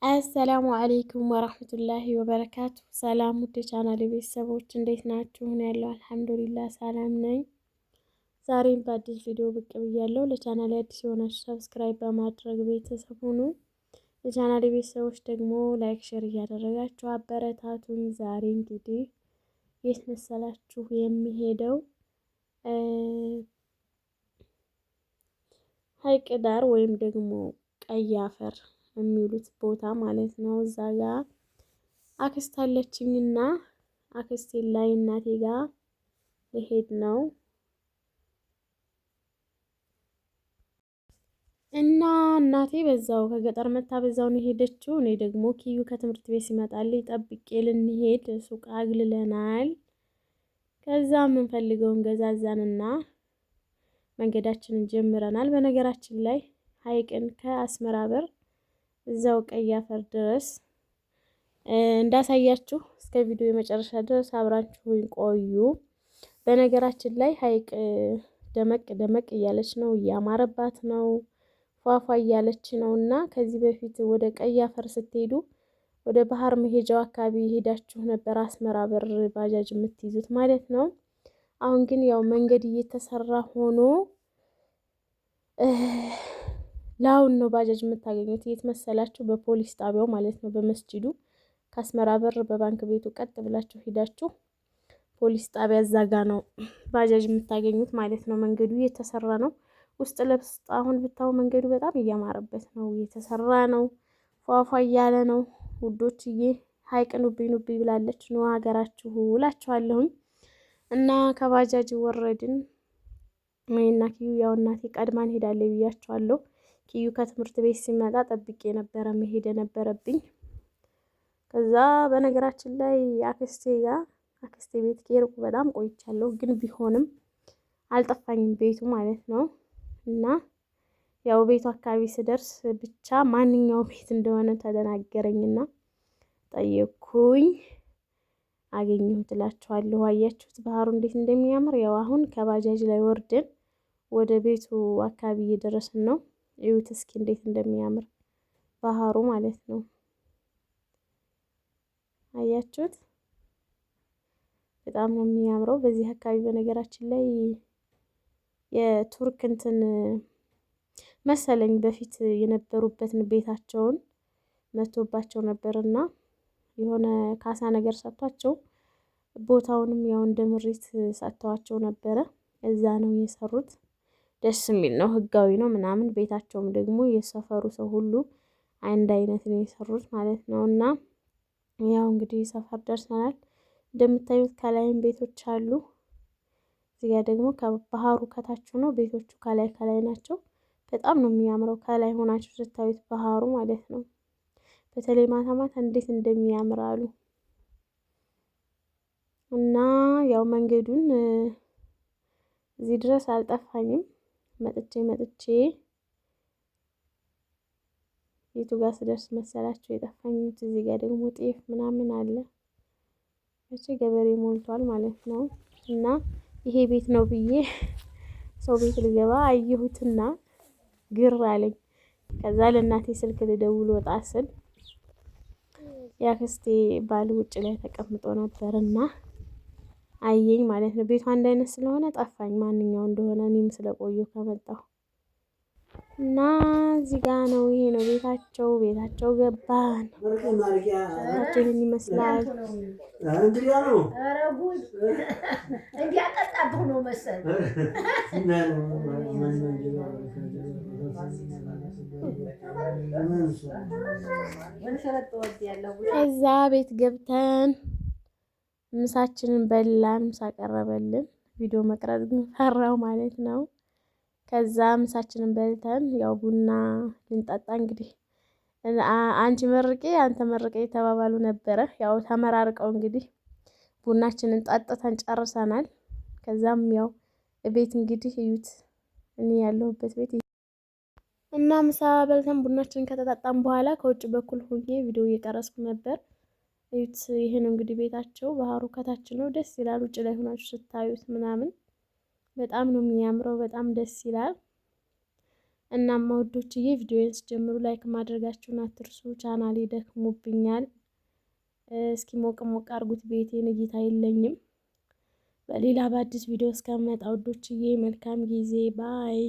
አሰላሙ አለይኩም ወራህመቱላሂ ወበረካቱ። ሰላም ውድ ቻናል ቤተሰቦች እንዴት ናችሁ? እኔ ያለው አልሐምዱሊላህ ሰላም ነኝ። ዛሬም በአዲስ ቪዲዮ ብቅ ብያለሁ። ለቻናል አዲስ የሆናችሁ ሰብስክራይብ በማድረግ ቤተሰብ ሁኑ። ለቻናል ቤተሰቦች ደግሞ ላይክ፣ ሼር እያደረጋችሁ አበረታቱኝ። ዛሬ እንግዲህ የት መሰላችሁ የሚሄደው ሀይቅ ዳር ወይም ደግሞ ቀይ አፈር የሚሉት ቦታ ማለት ነው። እዛ ጋር አክስት አለችኝና አክስቴ ላይ እናቴ ጋር ልሄድ ነው እና እናቴ በዛው ከገጠር መታ በዛው ነው ሄደችው። እኔ ደግሞ ኪዩ ከትምህርት ቤት ሲመጣልኝ ጠብቄ ልንሄድ ሱቅ አግልለናል። ከዛ የምንፈልገውን ገዛዛንና መንገዳችንን ጀምረናል። በነገራችን ላይ ሀይቅን ከአስመራ በር እዛው ቀይ አፈር ድረስ እንዳሳያችሁ እስከ ቪዲዮ የመጨረሻ ድረስ አብራችሁ ቆዩ። በነገራችን ላይ ሀይቅ ደመቅ ደመቅ እያለች ነው፣ እያማረባት ነው፣ ፏፏ እያለች ነው እና ከዚህ በፊት ወደ ቀይ አፈር ስትሄዱ ወደ ባህር መሄጃው አካባቢ ሄዳችሁ ነበር፣ አስመራ በር ባጃጅ የምትይዙት ማለት ነው። አሁን ግን ያው መንገድ እየተሰራ ሆኖ ላውን ነው ባጃጅ የምታገኙት። የት መሰላችሁ? በፖሊስ ጣቢያው ማለት ነው፣ በመስጂዱ ከአስመራ በር በባንክ ቤቱ ቀጥ ብላችሁ ሄዳችሁ ፖሊስ ጣቢያ እዛ ጋ ነው ባጃጅ የምታገኙት ማለት ነው። መንገዱ እየተሰራ ነው። ውስጥ ለውስጥ አሁን ብታው መንገዱ በጣም እያማረበት ነው፣ እየተሰራ ነው፣ ፏፏ እያለ ነው ውዶችዬ። ሀይቅ ኑብኝ ኑብኝ ብላለች። ነው ሀገራችሁ እላችኋለሁኝ። እና ከባጃጅ ወረድን። እና ኪዩ ያው እናቴ ቀድማን ሄዳለች ብያችኋለሁ። ኪዩ ከትምህርት ቤት ሲመጣ ጠብቄ ነበረ መሄድ የነበረብኝ። ከዛ በነገራችን ላይ አክስቴ ቤት ከሄድኩ በጣም ቆይቻለሁ፣ ግን ቢሆንም አልጠፋኝም ቤቱ ማለት ነው። እና ያው ቤቱ አካባቢ ስደርስ ብቻ ማንኛው ቤት እንደሆነ ተደናገረኝና ጠየቅኩኝ፣ አገኘሁት እላችኋለሁ። አያችሁት ባህሩ እንዴት እንደሚያምር። ያው አሁን ከባጃጅ ላይ ወርደን ወደ ቤቱ አካባቢ እየደረስን ነው። እዩት እስኪ እንዴት እንደሚያምር ባህሩ ማለት ነው። አያችሁት? በጣም ነው የሚያምረው በዚህ አካባቢ። በነገራችን ላይ የቱርክ እንትን መሰለኝ በፊት የነበሩበትን ቤታቸውን መቶባቸው ነበርና የሆነ ካሳ ነገር ሰጥቷቸው ቦታውንም ያው እንደ ምሪት ሰጥተዋቸው ነበረ። እዛ ነው የሰሩት። ደስ የሚል ነው፣ ህጋዊ ነው ምናምን። ቤታቸውም ደግሞ የሰፈሩ ሰው ሁሉ አንድ አይነት ነው የሰሩት ማለት ነው። እና ያው እንግዲህ ሰፈር ደርሰናል። እንደምታዩት ከላይም ቤቶች አሉ። እዚጋ ደግሞ ከባህሩ ከታች ነው፣ ቤቶቹ ከላይ ከላይ ናቸው። በጣም ነው የሚያምረው ከላይ ሆናችሁ ስታዩት ባህሩ ማለት ነው። በተለይ ማታ ማታ እንዴት እንደሚያምር አሉ። እና ያው መንገዱን እዚህ ድረስ አልጠፋኝም። መጥቼ የቱ ጋር ስደርስ መሰላችሁ የጠፋኝ? እዚህ ጋር ደግሞ ጤፍ ምናምን አለ። እቺ ገበሬ ሞልቷል ማለት ነው። እና ይሄ ቤት ነው ብዬ ሰው ቤት ልገባ አየሁትና ግር አለኝ። ከዛ ለእናቴ ስልክ ልደውል ወጣ ስል ያክስቴ ባል ውጭ ላይ ተቀምጦ ነበርና አየኝ ማለት ነው። ቤቱ አንድ አይነት ስለሆነ ጠፋኝ ማንኛው እንደሆነ፣ እኔም ስለቆየሁ ከመጣሁ እና እዚህ ጋ ነው። ይሄ ነው ቤታቸው ገባን። ይህን ይመስላል። ከዛ ቤት ገብተን ምሳችንን በላን። ምሳ ቀረበልን። ቪዲዮ መቅረጽ ግን ፈራው ማለት ነው። ከዛ ምሳችንን በልተን ያው ቡና ልንጠጣ እንግዲህ አንቺ መርቄ አንተ መርቄ የተባባሉ ነበረ። ያው ተመራርቀው እንግዲህ ቡናችንን ጠጥተን ጨርሰናል። ከዛም ያው ቤት እንግዲህ እዩት፣ እኔ ያለሁበት ቤት እና ምሳ በልተን ቡናችንን ከተጣጣም በኋላ ከውጭ በኩል ሆኜ ቪዲዮ እየቀረስኩ ነበር። እዩት፣ ይሄ ነው እንግዲህ ቤታቸው። ባህሩ ከታች ነው። ደስ ይላል። ውጭ ላይ ሆናችሁ ስታዩት ምናምን በጣም ነው የሚያምረው። በጣም ደስ ይላል። እናማ ውዶችዬ ቪዲዮውን ስጀምሩ ላይክ ማድረጋችሁን አትርሱ። ቻናሌ ደክሞብኛል። እስኪ ሞቅ ሞቅ አርጉት፣ ቤቴን እይታ የለኝም። በሌላ በአዲስ ቪዲዮ እስከመጣ ውዶችዬ መልካም ጊዜ ባይ